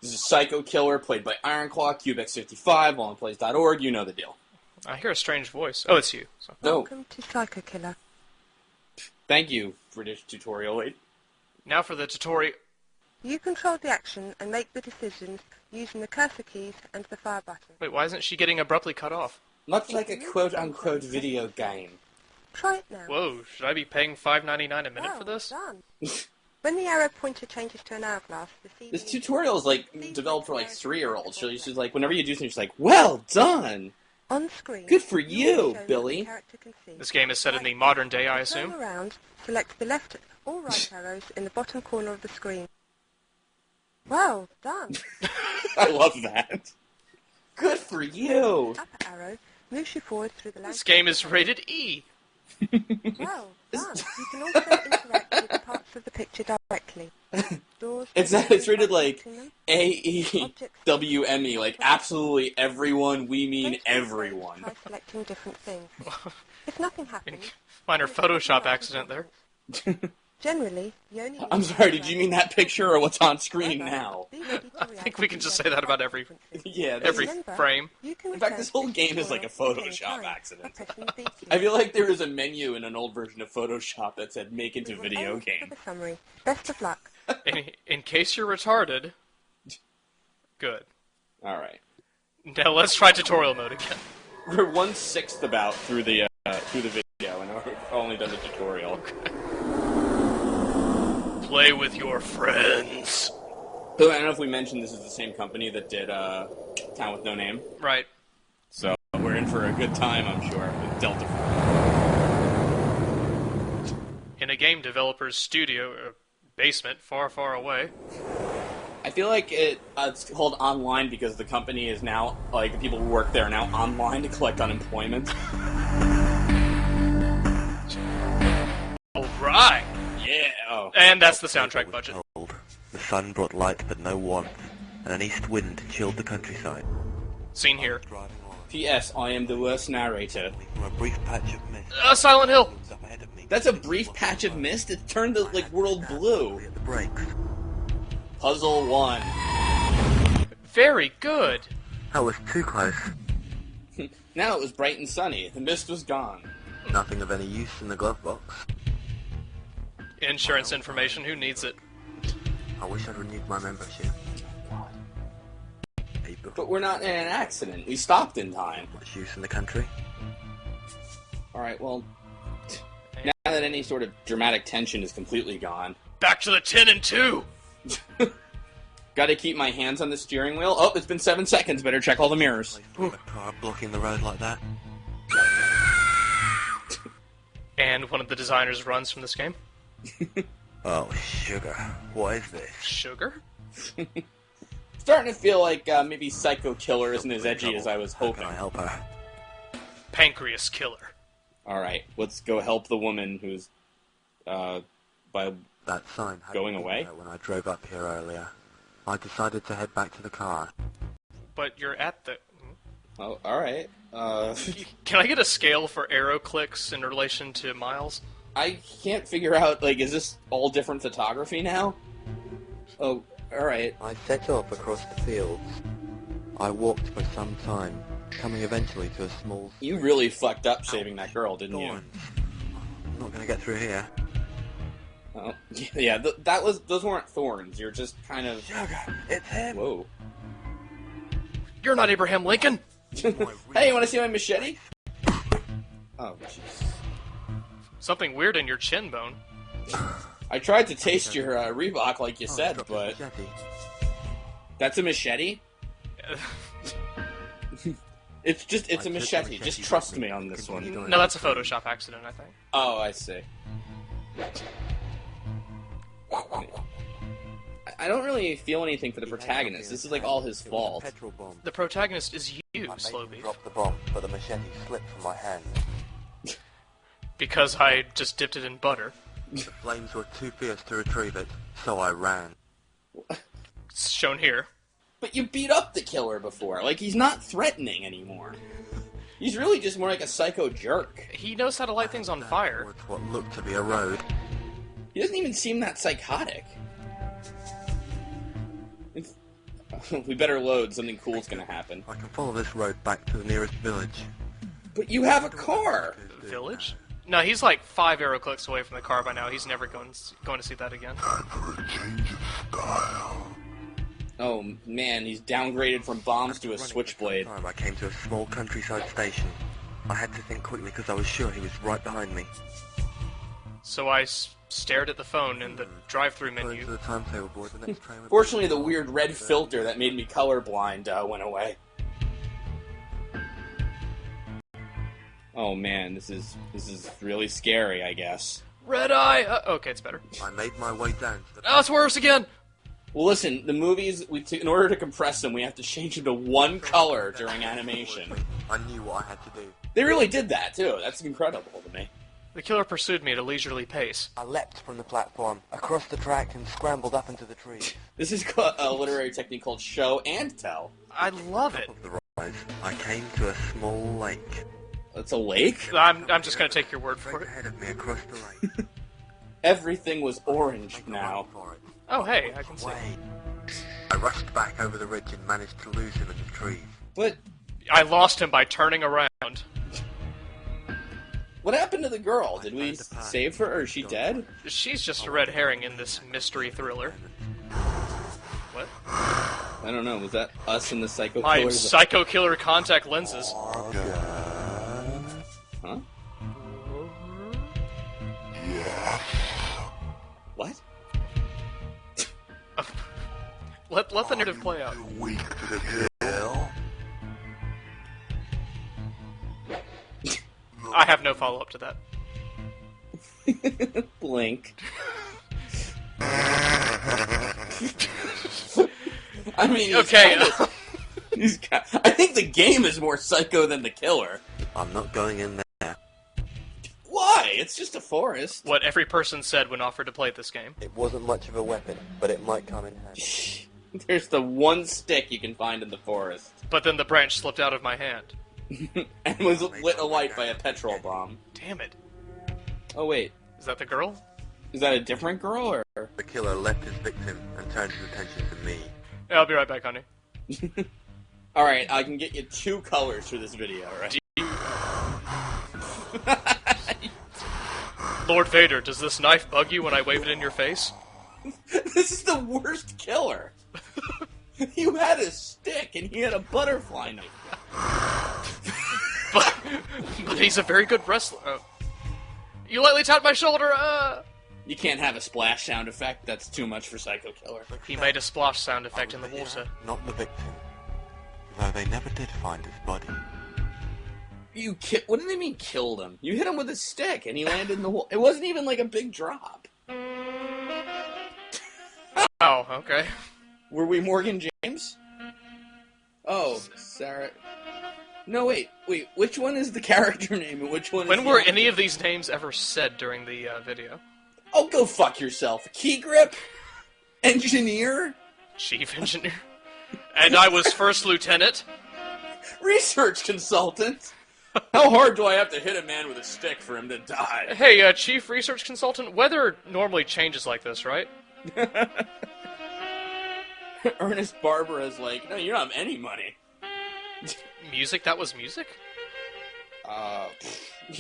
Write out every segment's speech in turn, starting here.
This is Psycho Killer, played by Ironclaw, Cubex55, longplays.org, you know the deal. I hear a strange voice. Oh, it's you. So. Welcome to Psycho Killer. Thank you, British tutorial aid. Now for the tutorial. You control the action and make the decisions using the cursor keys and the fire button. Wait, why isn't she getting abruptly cut off? Much like a quote-unquote video game. Try it now. Whoa, should I be paying $5.99 a minute for this? Done. When the arrow pointer changes to an hourglass, This tutorial is, like, developed for, like, 3-year-olds. So she's like, whenever you do something, she's like, well done! On screen, Good for you, Billy. This game is set in the modern day, I assume. Turn around, select the left or right arrows in the bottom corner of the screen. Well done. I love that. Good for you. The upper arrow moves you forward through the landscape. This game is rated E. Well done. You can also interact with the parts of the picture directly. Doors, It's rated like them. AEWME, like absolutely everyone, we mean everyone. Try selecting different things. If nothing happens, Minor Photoshop accident there. generally, you only I'm sorry, did you mean that picture or what's on screen now? I think we can just say that about every Yeah, every frame. in fact, this whole game is like a Photoshop accident. I feel like there was a menu in an old version of Photoshop that said make into video game. Summary. Best of luck. In case you're retarded. Good. Alright. Now let's try tutorial mode again. We're 1/6 about through the video, and we've only done the tutorial. Play with your friends. So I don't know if we mentioned this is the same company that did Town with No Name. Right. So we're in for a good time, I'm sure, with Delta Force. In a game developer's studio or basement far, far away. I feel like it's called online because the company is now, like, the people who work there are now online to collect unemployment. Alright! Yeah! Oh. And that's the soundtrack budget. Cold. The sun brought light but no warmth, and an east wind chilled the countryside. Scene here. Driving on, P.S. I am the worst narrator. from a brief patch of mist. Silent Hill! Looks up ahead of me. That's a brief patch of mist? It turned the, like, world blue. At the brakes. Puzzle 1. Very good. That was too close. Now it was bright and sunny. The mist was gone. Nothing of any use in the glove box. Insurance information, who needs it? I wish I'd renewed my membership. Paper. But we're not in an accident. We stopped in time. Much use in the country. Alright, well, now that any sort of dramatic tension is completely gone, Back to the 10 and 2! gotta keep my hands on the steering wheel. Oh, it's been 7 seconds. Better check all the mirrors. With a car blocking the road like that. And one of the designers runs from this game. Oh, sugar. What is this? Sugar? Starting to feel like maybe Psycho Killer isn't as edgy as I was How hoping. can I help her? Pancreas killer. Alright, let's go help the woman who's, by... That sign had Going been away? there when I drove up here earlier. I decided to head back to the car. But you're at the... Oh, alright. Can I get a scale for arrow clicks in relation to miles? I can't figure out, like, is this all different photography now? Oh, alright. I set off across the fields. I walked for some time, coming eventually to a small... You really fucked up saving that girl, didn't you? thorns. I'm not going to get through here. Oh, yeah, those weren't thorns. You're just kind of... Sugar, it's him! Whoa. You're not Abraham Lincoln! Hey, you want to see my machete? Oh, jeez. Something weird in your chin bone. I tried to taste your Reebok like you said, dropped a but... machete. That's a machete? It's a machete. Just trust me on this one. No, that's a Photoshop accident, I think. Oh, I see. I don't really feel anything for the protagonist. This is like all his fault. Petrol bomb. The protagonist is you, I made him Slowbeef. drop the bomb, but the machete slipped from my hand. Because I just dipped it in butter. The flames were too fierce to retrieve it, so I ran. It's shown here. But you beat up the killer before. Like, he's not threatening anymore. He's really just more like a psycho jerk. He knows how to light things on fire. Towards what looked to be a road. He doesn't even seem that psychotic. We better load. Something cool's gonna happen. I can follow this road back to the nearest village. But you have a car! Village? No, he's like 5 arrow clicks away from the car by now. He's never going to see that again. Time for a change of style. Oh man, he's downgraded from bombs to a switchblade. I came to a small countryside station. I had to think quickly because I was sure he was right behind me. So I stared at the phone in the drive-through menu. To the timetable board, the next train would Fortunately, the weird red filter that made me colorblind went away. Oh man, this is really scary, I guess. Red eye! Okay, it's better. I made my way down to the... Oh, it's worse again! Well, listen, the movies, in order to compress them, we have to change them to one color during animation. I knew what I had to do. They really did that, too. That's incredible to me. The killer pursued me at a leisurely pace. I leapt from the platform, across the track, and scrambled up into the trees. This is a literary technique called show and tell. I love it. Of the rise, I came to a small lake. It's a lake? I'm just gonna take your word for Right it. ahead of me across the lake. Everything was orange now. For it. Oh, hey, I can see. Wait. I rushed back over the ridge and managed to lose him in the trees. But I lost him by turning around. what happened to the girl? Did we save her, or is she dead? She's just a red herring in this mystery thriller. What? I don't know. Was that us and the psycho My killers? psycho killer contact lenses. Huh? Yes. What? Let the narrative play out. Weak to the kill. I have no follow-up to that. Blink. I mean, Okay. I think the game is more psycho than the killer. I'm not going in there. Why? It's just a forest. What every person said when offered to play this game. It wasn't much of a weapon, but it might come in handy. There's the one stick you can find in the forest. But then the branch slipped out of my hand. And was lit alight by a petrol bomb. Damn it. Oh wait, Is that the girl? is that a different girl, or...? The killer left his victim and turned his attention to me. Yeah, I'll be right back, honey. Alright, I can get you 2 colors for this video, right? Lord Vader, does this knife bug you when I wave it in your face? This is the worst killer! You had a stick, and he had a butterfly knife. But he's a very good wrestler. You lightly tapped my shoulder, You can't have a splash sound effect, that's too much for Psycho Killer. He made a splash sound effect in the water. Not the victim. Though they never did find his body. What do they mean killed him? You hit him with a stick, and he landed in the hole. It wasn't even like a big drop. Oh, okay. Were we Morgan James? Oh, Sarah... No, wait, which one is the character name, and which one is When were any of these names ever said during the video? Oh, go fuck yourself. Key grip? Engineer? Chief engineer? And I was first lieutenant? Research consultant? How hard do I have to hit a man with a stick for him to die? Hey, chief research consultant, weather normally changes like this, right? Ernest Barbara's like, no, you don't have any money. Music? That was music?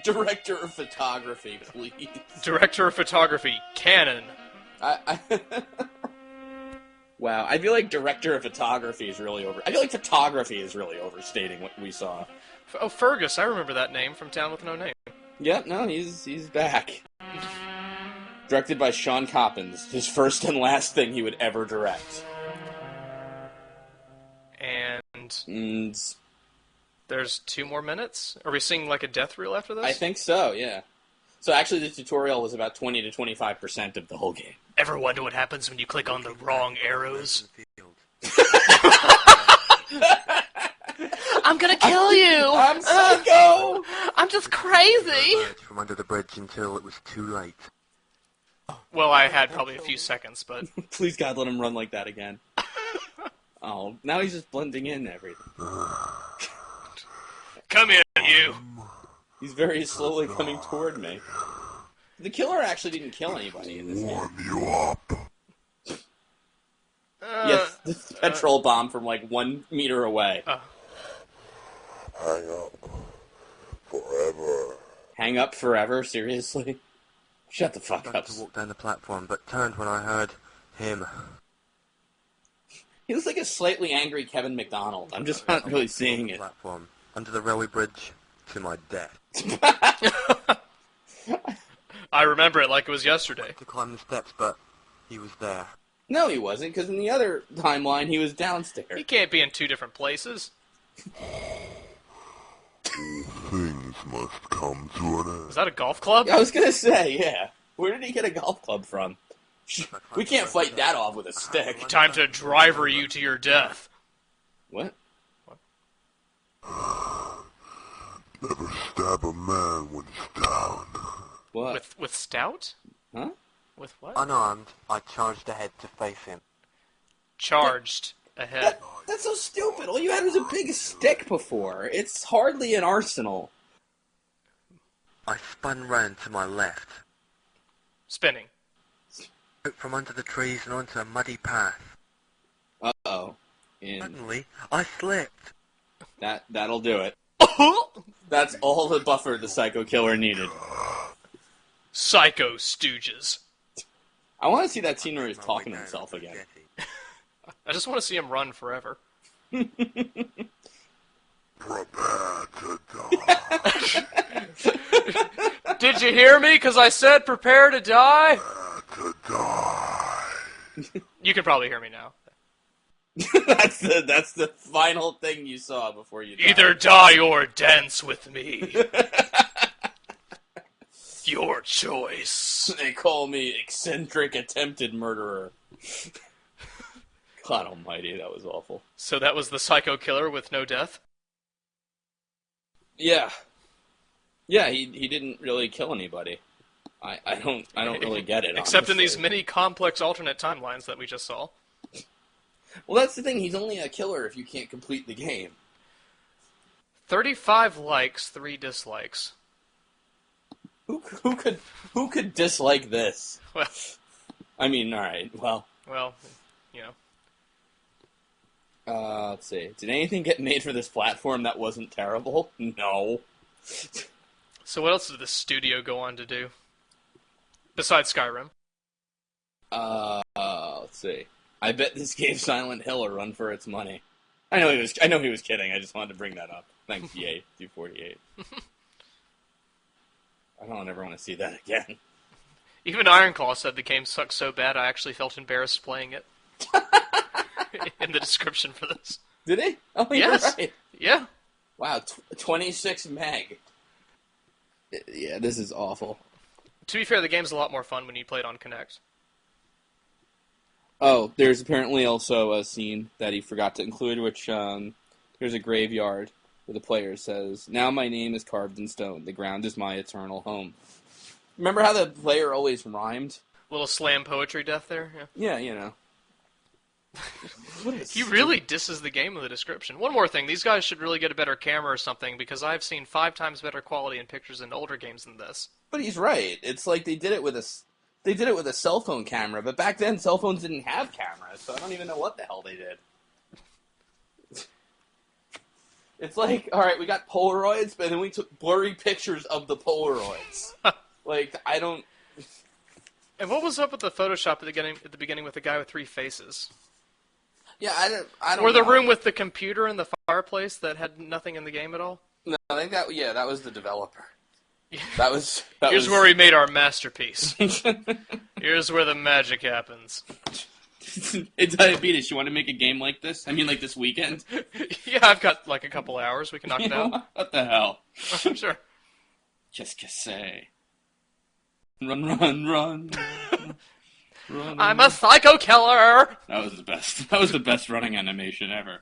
Director of photography, please. Director of photography, Canon. Wow, I feel like director of photography is really I feel like photography is really overstating what we saw. Oh, Fergus, I remember that name from Town with No Name. Yep, no, he's back. Directed by Sean Coppins, his first and last thing he would ever direct. And there's 2 more minutes? Are we seeing like a death reel after this? I think so, yeah. So actually the tutorial was about 20 to 25% of the whole game. Ever wonder what happens when you click on the wrong arrows? I'm gonna kill you! I'm psycho! I'm just crazy! From under the bridge until it was too late. Well, I had probably a few seconds, but... Please, God, let him run like that again. Oh, now he's just blending in everything. Come here, you! He's very slowly coming toward me. The killer actually didn't kill anybody in this game. Warm you up. Yes, the petrol bomb from like 1 meter away. Hang up forever. Hang up forever? Seriously? Shut the fuck Started up. to walk down the platform, but turned when I heard him. He looks like a slightly angry Kevin McDonald. I'm just not really seeing it. Platform, under the railway bridge, to my death. I remember it like it was yesterday. To climb the steps, but he was there. No, he wasn't, because in the other timeline, he was downstairs. He can't be in two different places. Things must come to an end. Is that a golf club? I was gonna say, yeah. Where did he get a golf club from? We can't fight that off with a stick. Time to driver you to your death. What? Never stab a man when he's down. What? With stout? Huh? With what? Unarmed, I charged ahead to face him. Charged ahead. That's so stupid. All you had was a big stick before. It's hardly an arsenal. I spun round to my left, Spinning. out from under the trees and onto a muddy path. Uh-oh. And Suddenly, I slipped. that'll do it. That's all the buffer the Psycho Killer needed. Psycho stooges. I want to see that scene where he's talking to himself again. I just want to see him run forever. Prepare to die. Did you hear me? Because I said prepare to die. To die. You can probably hear me now. That's the final thing you saw before you died. Either die or dance with me. Your choice. They call me eccentric attempted murderer. God almighty, that was awful. So that was the Psycho Killer with no death? Yeah. Yeah, he didn't really kill anybody. I don't really get it. Except in these honestly. many complex alternate timelines that we just saw. Well, that's the thing. He's only a killer if you can't complete the game. 35 likes, 3 dislikes. Who could dislike this? Well, I mean, all right. Well, you know. let's see. Did anything get made for this platform that wasn't terrible? No. So what else did the studio go on to do? Besides Skyrim. Let's see. I bet this gave Silent Hill a run for its money. I know he was kidding. I just wanted to bring that up. Thanks, EA 248. I don't ever want to see that again. Even Ironclaw said the game sucks so bad I actually felt embarrassed playing it. In the description for this. Did he? Oh, you're Yes. right. Yeah. Wow, 26 meg. Yeah, this is awful. To be fair, the game's a lot more fun when you play it on Kinect. Oh, there's apparently also a scene that he forgot to include, which, there's a graveyard where the player says, "Now my name is carved in stone. The ground is my eternal home." Remember how the player always rhymed? Little slam poetry death there. Yeah. Yeah, you know. What is He really disses the game with the description. One more thing, these guys should really get a better camera or something, because I've seen 5 times better quality in pictures in older games than this. But he's right. It's like they did it with a cell phone camera, but back then cell phones didn't have cameras, so I don't even know what the hell they did. It's like, all right, we got Polaroids, but then we took blurry pictures of the Polaroids. Like, I don't. And what was up with the Photoshop at the beginning with the guy with 3 faces? Yeah, I don't. Or the know. room with the computer and the fireplace that had nothing in the game at all? No, I think that was the developer. That Here's where we made our masterpiece. Here's where the magic happens. Hey, Diabetes, you want to make a game like this? I mean, like this weekend? Yeah, I've got like a couple hours. We can knock You it know, out. what the hell? Sure. Just que say. Run, run, run. Run, I'm a psycho killer! That was the best. That was the best running animation ever.